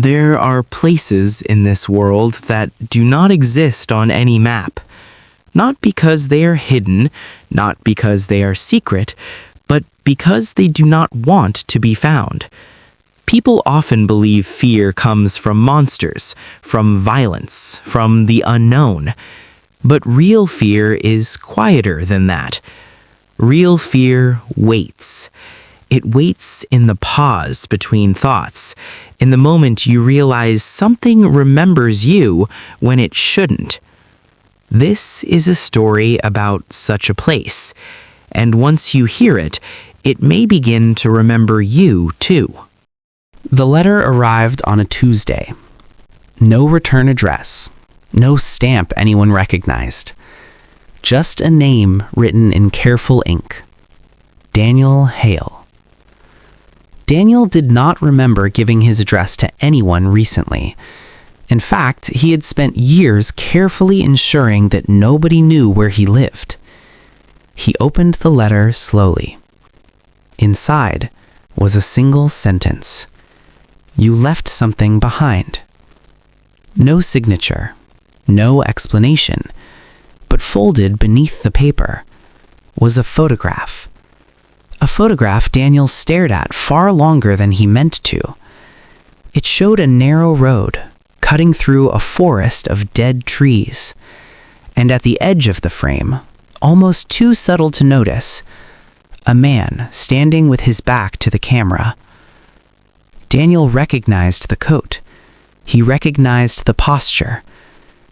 There are places in this world that do not exist on any map. Not because they are hidden, not because they are secret, but because they do not want to be found. People often believe fear comes from monsters, from violence, from the unknown. But real fear is quieter than that. Real fear waits. It waits in the pause between thoughts, in the moment you realize something remembers you when it shouldn't. This is a story about such a place, and once you hear it, it may begin to remember you too. The letter arrived on a Tuesday. No return address, no stamp anyone recognized. Just a name written in careful ink. Daniel Hale. Daniel did not remember giving his address to anyone recently. In fact, he had spent years carefully ensuring that nobody knew where he lived. He opened the letter slowly. Inside was a single sentence. You left something behind. No signature, no explanation, but folded beneath the paper was a photograph. A photograph Daniel stared at far longer than he meant to. It showed a narrow road cutting through a forest of dead trees, and at the edge of the frame, almost too subtle to notice, a man standing with his back to the camera. Daniel recognized the coat. He recognized the posture.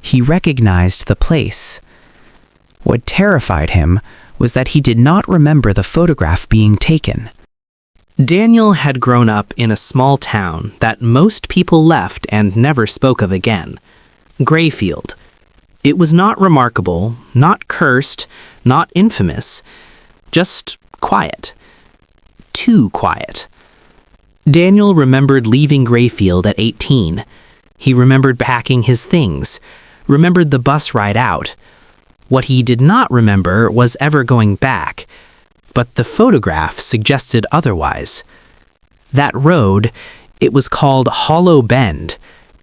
He recognized the place. What terrified him was that he did not remember the photograph being taken. Daniel had grown up in a small town that most people left and never spoke of again, Grayfield. It was not remarkable, not cursed, not infamous, just quiet. Too quiet. Daniel remembered leaving Grayfield at 18. He remembered packing his things, remembered the bus ride out. What he did not remember was ever going back, but the photograph suggested otherwise. That road, it was called Hollow Bend,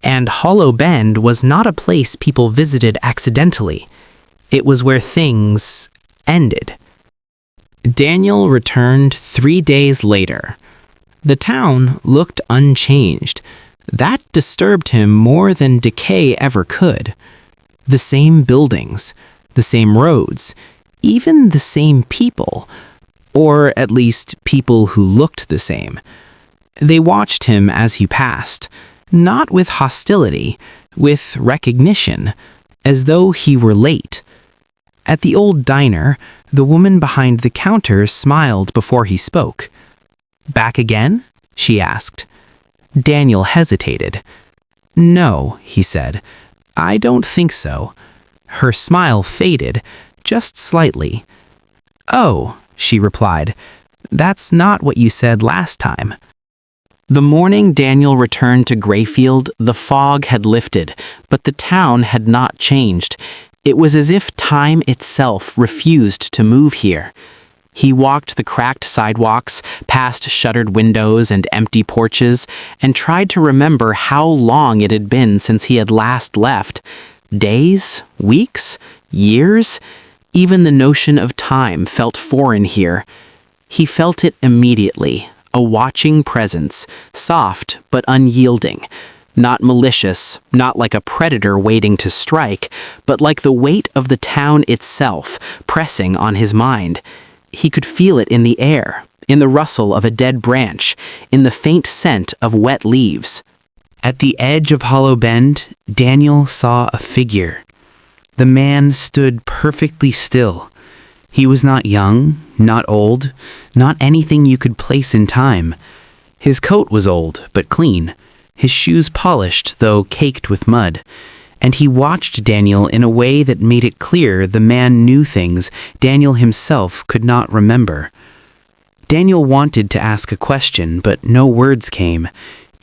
and Hollow Bend was not a place people visited accidentally. It was where things ended. Daniel returned 3 days later. The town looked unchanged. That disturbed him more than decay ever could. The same buildings, the same roads, even the same people, or at least people who looked the same. They watched him as he passed, not with hostility, with recognition, as though he were late. At the old diner, the woman behind the counter smiled before he spoke. "Back again?" she asked. Daniel hesitated. "No," he said. "I don't think so." Her smile faded, just slightly. "Oh," she replied, "that's not what you said last time." The morning Daniel returned to Grayfield, the fog had lifted, but the town had not changed. It was as if time itself refused to move here. He walked the cracked sidewalks, past shuttered windows and empty porches, and tried to remember how long it had been since he had last left. Days? Weeks? Years? Even the notion of time felt foreign here. He felt it immediately, a watching presence, soft but unyielding. Not malicious, not like a predator waiting to strike, but like the weight of the town itself, pressing on his mind. He could feel it in the air, in the rustle of a dead branch, in the faint scent of wet leaves. At the edge of Hollow Bend, Daniel saw a figure. The man stood perfectly still. He was not young, not old, not anything you could place in time. His coat was old, but clean, his shoes polished, though caked with mud, and he watched Daniel in a way that made it clear the man knew things Daniel himself could not remember. Daniel wanted to ask a question, but no words came.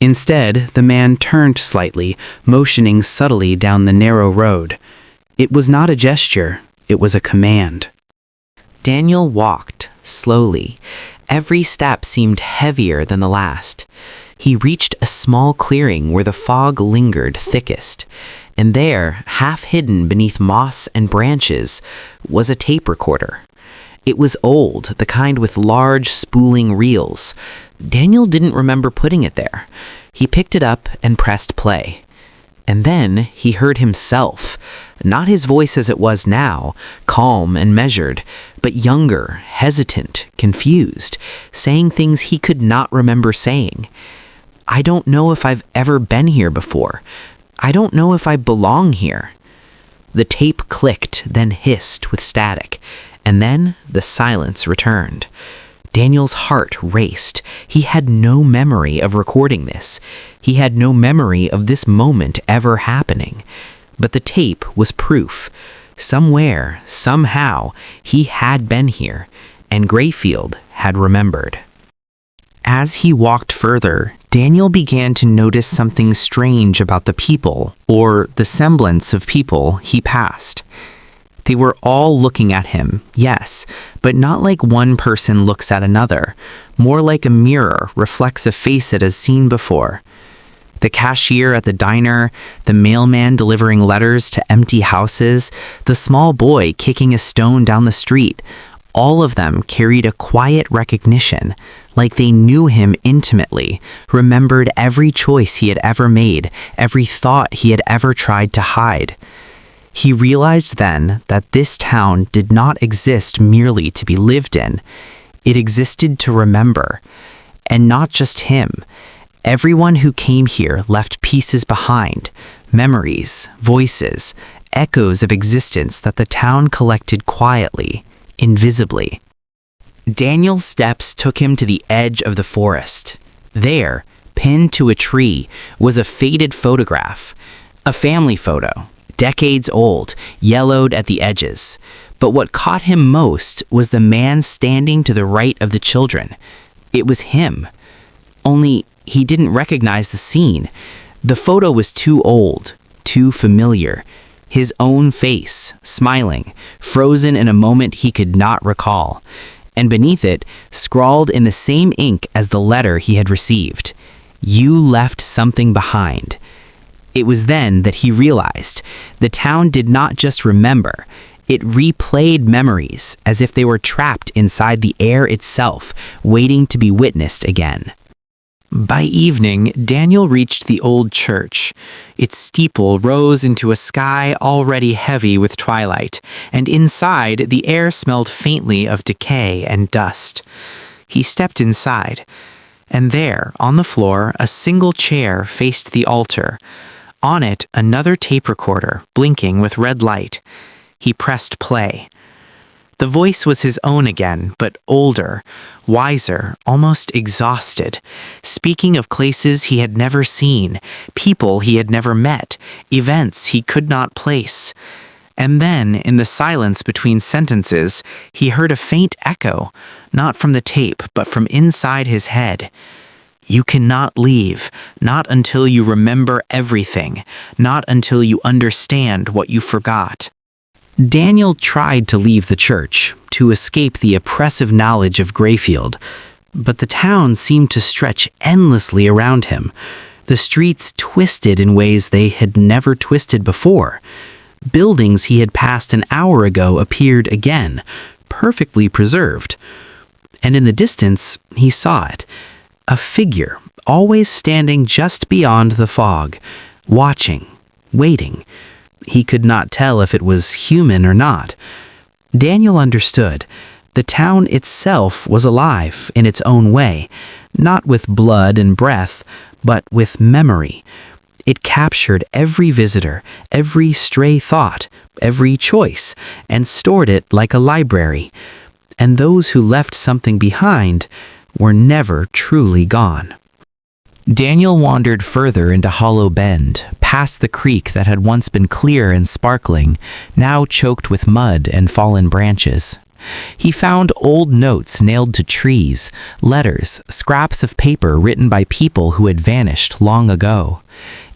Instead, the man turned slightly, motioning subtly down the narrow road. It was not a gesture, it was a command. Daniel walked, slowly. Every step seemed heavier than the last. He reached a small clearing where the fog lingered thickest, and there, half hidden beneath moss and branches, was a tape recorder. It was old, the kind with large spooling reels. Daniel didn't remember putting it there. He picked it up and pressed play. And then he heard himself, not his voice as it was now, calm and measured, but younger, hesitant, confused, saying things he could not remember saying. I don't know if I've ever been here before. I don't know if I belong here. The tape clicked, then hissed with static, and then the silence returned. Daniel's heart raced. He had no memory of recording this. He had no memory of this moment ever happening. But the tape was proof. Somewhere, somehow, he had been here, and Grayfield had remembered. As he walked further, Daniel began to notice something strange about the people, or the semblance of people, he passed. They were all looking at him, yes, but not like one person looks at another. More like a mirror reflects a face it has seen before. The cashier at the diner, the mailman delivering letters to empty houses, the small boy kicking a stone down the street, all of them carried a quiet recognition, like they knew him intimately, remembered every choice he had ever made, every thought he had ever tried to hide. He realized then that this town did not exist merely to be lived in. It existed to remember. And not just him. Everyone who came here left pieces behind, memories, voices, echoes of existence that the town collected quietly, invisibly. Daniel's steps took him to the edge of the forest. There, pinned to a tree, was a faded photograph, a family photo. Decades old, yellowed at the edges. But what caught him most was the man standing to the right of the children. It was him. Only he didn't recognize the scene. The photo was too old, too familiar. His own face, smiling, frozen in a moment he could not recall. And beneath it, scrawled in the same ink as the letter he had received, "You left something behind." It was then that he realized the town did not just remember, it replayed memories as if they were trapped inside the air itself, waiting to be witnessed again. By evening, Daniel reached the old church. Its steeple rose into a sky already heavy with twilight, and inside the air smelled faintly of decay and dust. He stepped inside, and there, on the floor, a single chair faced the altar. On it, another tape recorder, blinking with red light. He pressed play. The voice was his own again, but older, wiser, almost exhausted, speaking of places he had never seen, people he had never met, events he could not place. And then, in the silence between sentences, he heard a faint echo, not from the tape, but from inside his head. You cannot leave, not until you remember everything, not until you understand what you forgot. Daniel tried to leave the church, to escape the oppressive knowledge of Grayfield, but the town seemed to stretch endlessly around him. The streets twisted in ways they had never twisted before. Buildings he had passed an hour ago appeared again, perfectly preserved. And in the distance, he saw it. A figure, always standing just beyond the fog, watching, waiting. He could not tell if it was human or not. Daniel understood. The town itself was alive in its own way, not with blood and breath, but with memory. It captured every visitor, every stray thought, every choice, and stored it like a library. And those who left something behind were never truly gone. Daniel wandered further into Hollow Bend, past the creek that had once been clear and sparkling, now choked with mud and fallen branches. He found old notes nailed to trees, letters, scraps of paper written by people who had vanished long ago.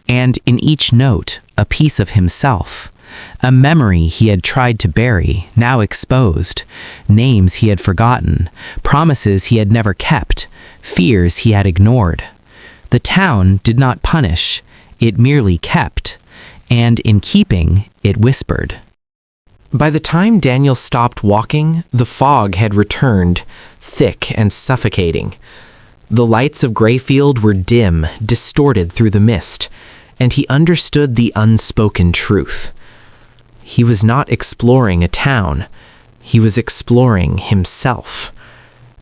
And in each note, a piece of himself. A memory he had tried to bury, now exposed. Names he had forgotten. Promises he had never kept. Fears he had ignored. The town did not punish, it merely kept, and in keeping, it whispered. By the time Daniel stopped walking, the fog had returned, thick and suffocating. The lights of Grayfield were dim, distorted through the mist, and he understood the unspoken truth. He was not exploring a town, he was exploring himself.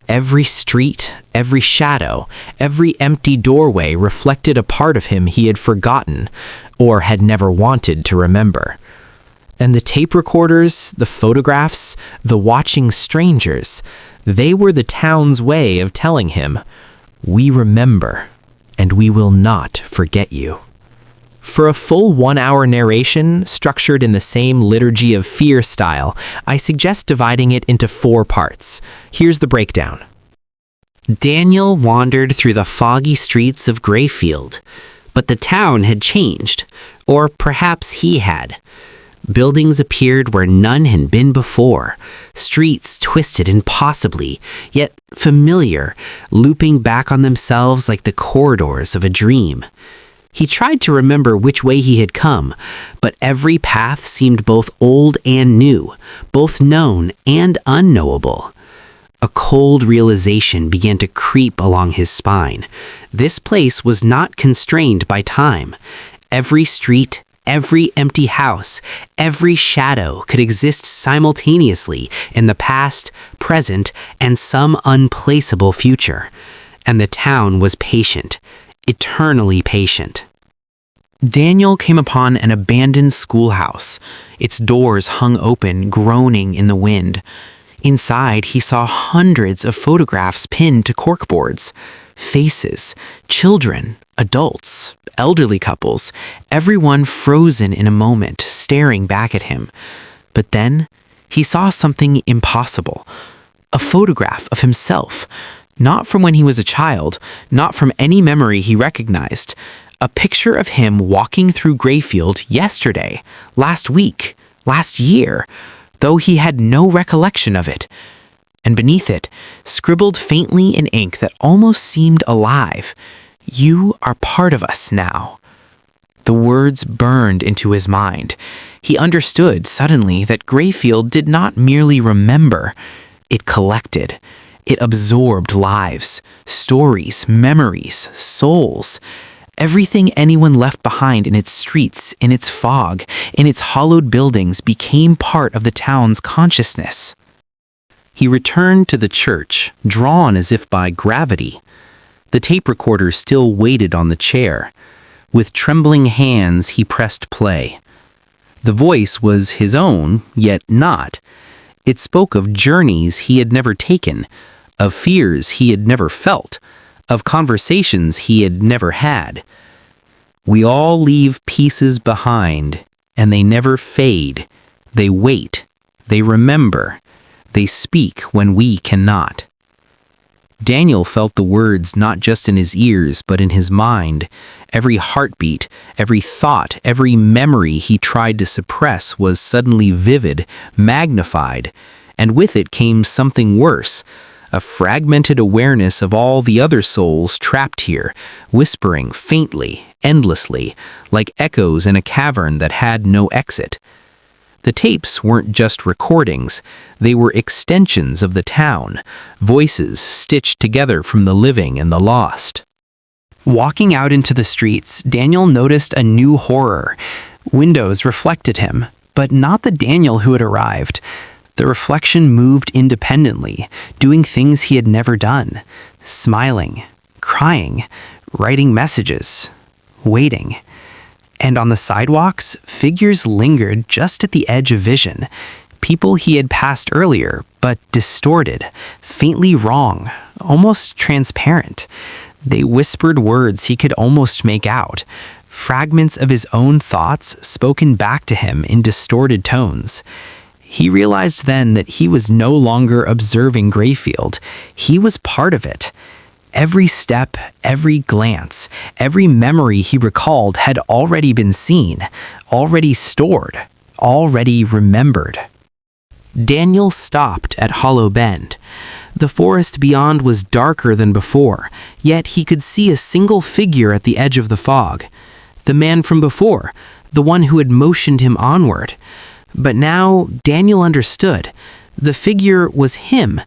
Every street, every shadow, every empty doorway reflected a part of him he had forgotten or had never wanted to remember. And the tape recorders, the photographs, the watching strangers, they were the town's way of telling him, "We remember, and we will not forget you." For a full 1-hour narration, structured in the same Liturgy of Fear style, I suggest dividing it into 4 parts. Here's the breakdown. Daniel wandered through the foggy streets of Grayfield, but the town had changed, or perhaps he had. Buildings appeared where none had been before, streets twisted impossibly, yet familiar, looping back on themselves like the corridors of a dream. He tried to remember which way he had come, but every path seemed both old and new, both known and unknowable. A cold realization began to creep along his spine. This place was not constrained by time. Every street, every empty house, every shadow could exist simultaneously in the past, present, and some unplaceable future. And the town was patient, eternally patient. Daniel came upon an abandoned schoolhouse. Its doors hung open, groaning in the wind. Inside, he saw hundreds of photographs pinned to corkboards. Faces, children, adults, elderly couples, everyone frozen in a moment, staring back at him. But then, he saw something impossible. A photograph of himself. Not from when he was a child, not from any memory he recognized. A picture of him walking through Grayfield yesterday, last week, last year, though he had no recollection of it. And beneath it, scribbled faintly in ink that almost seemed alive, "You are part of us now." The words burned into his mind. He understood suddenly that Grayfield did not merely remember, it collected. It absorbed lives, stories, memories, souls. Everything anyone left behind in its streets, in its fog, in its hollowed buildings became part of the town's consciousness. He returned to the church, drawn as if by gravity. The tape recorder still waited on the chair. With trembling hands, he pressed play. The voice was his own, yet not. It spoke of journeys he had never taken, of fears he had never felt, of conversations he had never had. We all leave pieces behind, and they never fade. They wait, they remember, they speak when we cannot. Daniel felt the words not just in his ears, but in his mind. Every heartbeat, every thought, every memory he tried to suppress was suddenly vivid, magnified, and with it came something worse. A fragmented awareness of all the other souls trapped here, whispering faintly, endlessly, like echoes in a cavern that had no exit. The tapes weren't just recordings, they were extensions of the town, voices stitched together from the living and the lost. Walking out into the streets, Daniel noticed a new horror. Windows reflected him, but not the Daniel who had arrived. The reflection moved independently, doing things he had never done, smiling, crying, writing messages, waiting. And on the sidewalks, figures lingered just at the edge of vision, people he had passed earlier, but distorted, faintly wrong, almost transparent. They whispered words he could almost make out, fragments of his own thoughts spoken back to him in distorted tones. He realized then that he was no longer observing Grayfield. He was part of it. Every step, every glance, every memory he recalled had already been seen, already stored, already remembered. Daniel stopped at Hollow Bend. The forest beyond was darker than before, yet he could see a single figure at the edge of the fog. The man from before, the one who had motioned him onward. But now Daniel understood. The figure was him,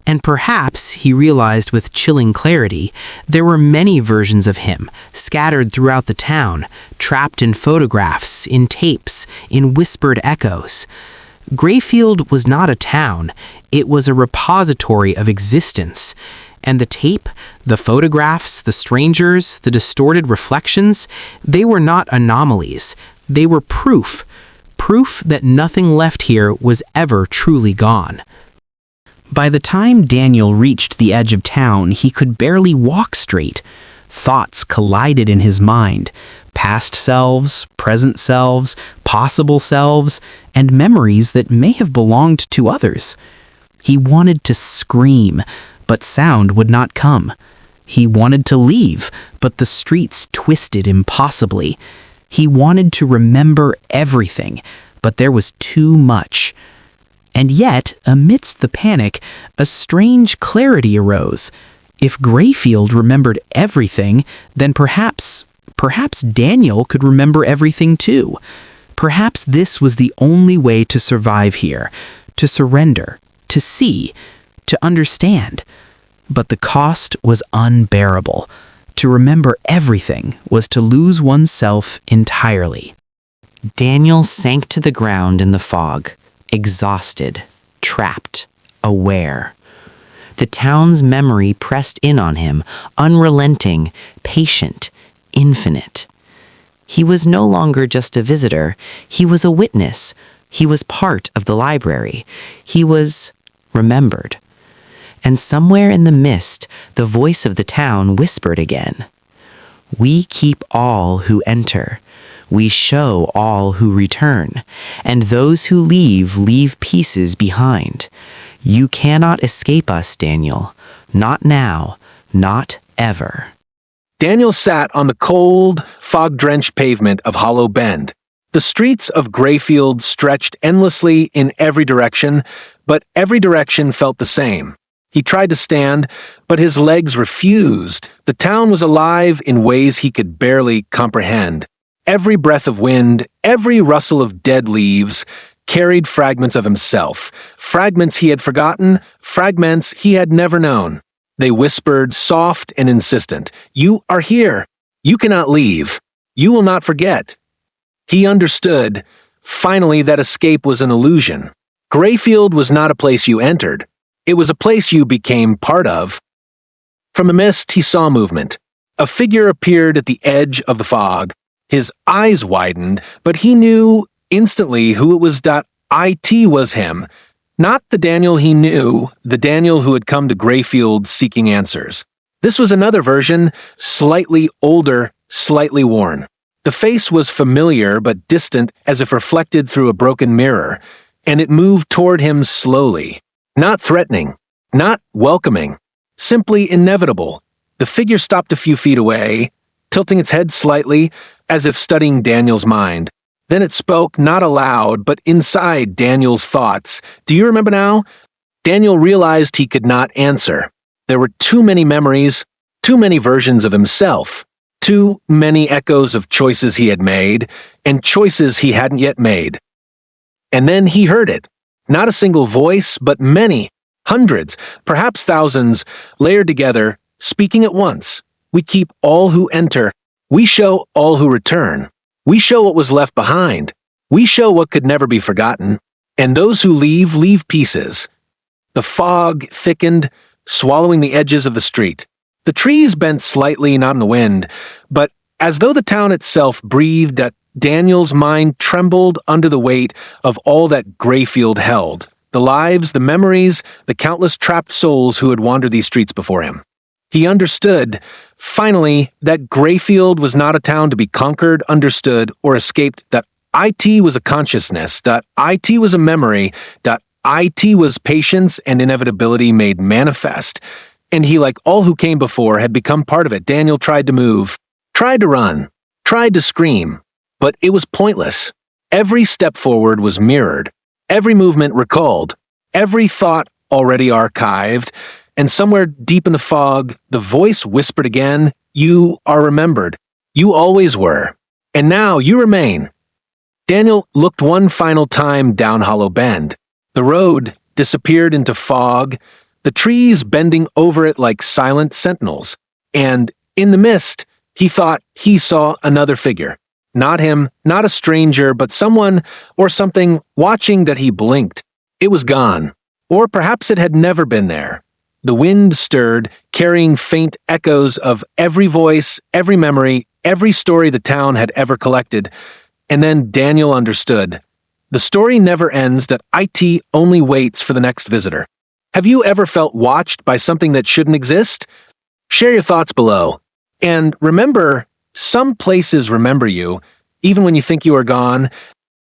and perhaps, he realized with chilling clarity, there were many versions of him, scattered throughout the town, trapped in photographs, in tapes, in whispered echoes. Grayfield was not a town, it was a repository of existence. And the tape, the photographs, the strangers, the distorted reflections, they were not anomalies. They were proof that nothing left here was ever truly gone. By the time Daniel reached the edge of town, he could barely walk straight. Thoughts collided in his mind. Past selves, present selves, possible selves, and memories that may have belonged to others. He wanted to scream, but sound would not come. He wanted to leave, but the streets twisted impossibly. He wanted to remember everything, but there was too much. And yet, amidst the panic, a strange clarity arose. If Grayfield remembered everything, then perhaps Daniel could remember everything too. Perhaps this was the only way to survive here, to surrender, to see, to understand. But the cost was unbearable. To remember everything was to lose oneself entirely. Daniel sank to the ground in the fog, exhausted, trapped, aware. The town's memory pressed in on him, unrelenting, patient, infinite. He was no longer just a visitor, he was a witness. He was part of the library. He was remembered. And somewhere in the mist, the voice of the town whispered again. We keep all who enter. We show all who return. And those who leave pieces behind. You cannot escape us, Daniel. Not now. Not ever. Daniel sat on the cold, fog-drenched pavement of Hollow Bend. The streets of Grayfield stretched endlessly in every direction, but every direction felt the same. He tried to stand, but his legs refused. The town was alive in ways he could barely comprehend. Every breath of wind, every rustle of dead leaves, carried fragments of himself. Fragments he had forgotten, fragments he had never known. They whispered, soft and insistent, "You are here. You cannot leave. You will not forget." He understood, finally, that escape was an illusion. Grayfield was not a place you entered. It was a place you became part of. From the mist, he saw movement. A figure appeared at the edge of the fog. His eyes widened, but he knew instantly who it was. It was him. Not the Daniel he knew, the Daniel who had come to Grayfield seeking answers. This was another version, slightly older, slightly worn. The face was familiar but distant, as if reflected through a broken mirror, and it moved toward him slowly. Not threatening, not welcoming, simply inevitable. The figure stopped a few feet away, tilting its head slightly, as if studying Daniel's mind. Then it spoke, not aloud, but inside Daniel's thoughts. Do you remember now? Daniel realized he could not answer. There were too many memories, too many versions of himself, too many echoes of choices he had made, and choices he hadn't yet made. And then he heard it. Not a single voice, but many, hundreds, perhaps thousands, layered together, speaking at once. We keep all who enter. We show all who return. We show what was left behind. We show what could never be forgotten. And those who leave pieces. The fog thickened, swallowing the edges of the street. The trees bent slightly, not in the wind, but as though the town itself breathed. Daniel's mind trembled under the weight of all that Grayfield held. The lives, the memories, the countless trapped souls who had wandered these streets before him. He understood, finally, that Grayfield was not a town to be conquered, understood, or escaped. That IT was a consciousness. That IT was a memory. That IT was patience and inevitability made manifest. And he, like all who came before, had become part of it. Daniel tried to move, tried to run, tried to scream. But it was pointless. Every step forward was mirrored, every movement recalled, every thought already archived, And somewhere deep in the fog, the voice whispered again, "You are remembered. You always were. And now you remain." Daniel looked one final time down Hollow Bend. The road disappeared into fog, the trees bending over it like silent sentinels. And in the mist, he thought he saw another figure. Not him, not a stranger, but someone or something watching that he blinked. It was gone. Or perhaps it had never been there. The wind stirred, carrying faint echoes of every voice, every memory, every story the town had ever collected. And then Daniel understood. The story never ends, that IT only waits for the next visitor. Have you ever felt watched by something that shouldn't exist? Share your thoughts below. And remember, some places remember you, even when you think you are gone.